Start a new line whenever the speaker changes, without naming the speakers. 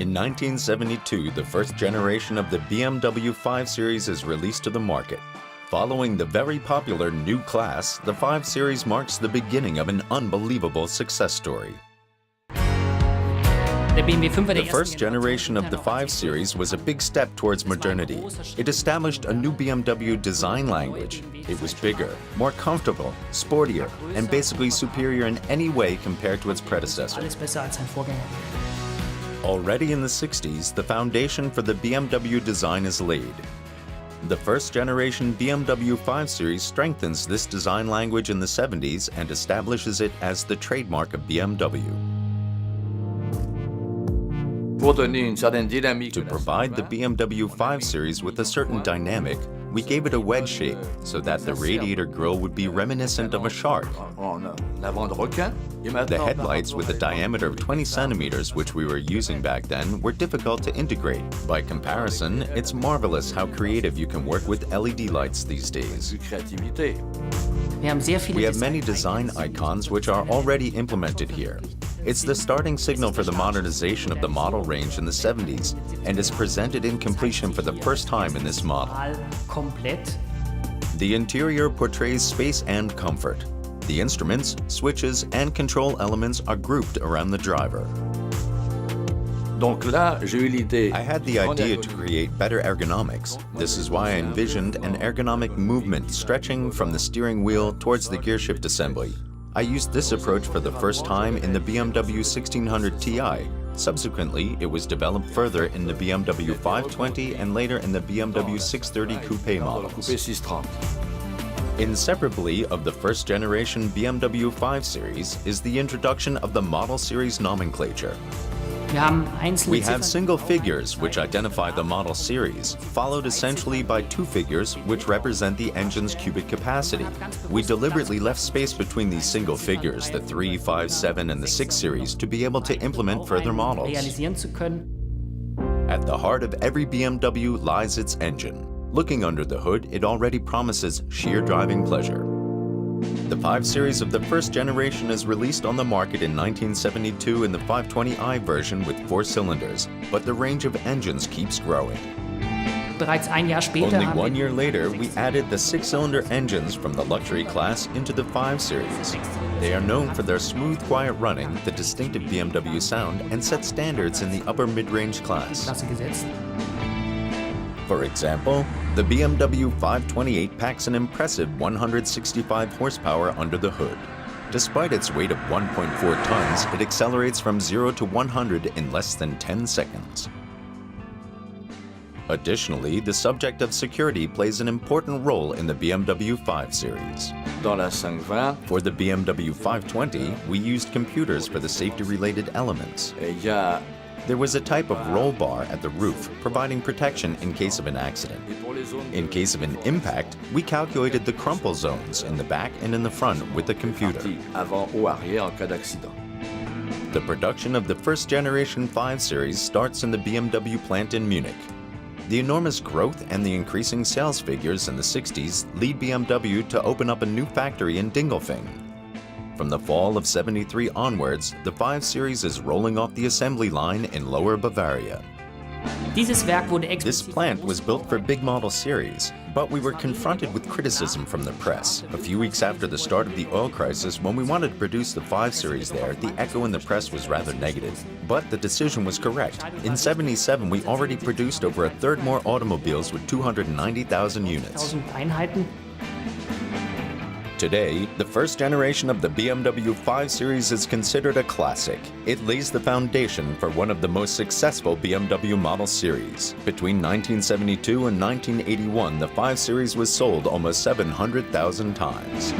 In 1972, the first generation of the BMW 5 Series is released to the market. Following the very popular new class, the 5 Series marks the beginning of an unbelievable success story. The first generation of the 5 Series was a big step towards modernity. It established a new BMW design language. It was bigger, more comfortable, sportier, and basically superior in any way compared to its predecessor. Already in the 60s, the foundation for the BMW design is laid. The first generation BMW 5 Series strengthens this design language in the 70s and establishes it as the trademark of BMW. To provide the BMW 5 Series with a certain dynamic, we gave it a wedge shape so that the radiator grille would be reminiscent of a shark. The headlights with a diameter of 20 centimeters, which we were using back then, were difficult to integrate. By comparison, it's marvelous how creative you can work with LED lights these days. We have many design icons which are already implemented here. It's the starting signal for the modernization of the model range in the 70s and is presented in completion for the first time in this model. The interior portrays space and comfort. The instruments, switches, and control elements are grouped around the driver. I had the idea to create better ergonomics. This is why I envisioned an ergonomic movement stretching from the steering wheel towards the gearshift assembly. I used this approach for the first time in the BMW 1600 Ti. Subsequently, it was developed further in the BMW 520 and later in the BMW 630 Coupe models. Inseparably of the first generation BMW 5 Series is the introduction of the model series nomenclature. We have single figures which identify the model series, followed essentially by two figures which represent the engine's cubic capacity. We deliberately left space between these single figures, the 3, 5, 7, and the 6 series, to be able to implement further models. At the heart of every BMW lies its engine. Looking under the hood, it already promises sheer driving pleasure. The 5 Series of the first generation is released on the market in 1972 in the 520i version with 4 cylinders, but the range of engines keeps growing. Only 1 year later, we added the 6-cylinder engines from the luxury class into the 5 Series. They are known for their smooth, quiet running, the distinctive BMW sound, and set standards in the upper mid-range class. For example, the BMW 528 packs an impressive 165 horsepower under the hood. Despite its weight of 1.4 tons, it accelerates from 0 to 100 in less than 10 seconds. Additionally, the subject of security plays an important role in the BMW 5 Series. For the BMW 520, we used computers for the safety-related elements. There was a type of roll bar at the roof, providing protection in case of an accident. In case of an impact, we calculated the crumple zones in the back and in the front with a computer. The production of the first generation 5 Series starts in the BMW plant in Munich. The enormous growth and the increasing sales figures in the 60s lead BMW to open up a new factory in Dingolfing. From the fall of '73 onwards, the 5 Series is rolling off the assembly line in Lower Bavaria. This plant was built for big model series, but we were confronted with criticism from the press. A few weeks after the start of the oil crisis, when we wanted to produce the 5 Series there, the echo in the press was rather negative. But the decision was correct. In '77, we already produced over a third more automobiles with 290,000 units. Today, the first generation of the BMW 5 Series is considered a classic. It lays the foundation for one of the most successful BMW model series. Between 1972 and 1981, the 5 Series was sold almost 700,000 times.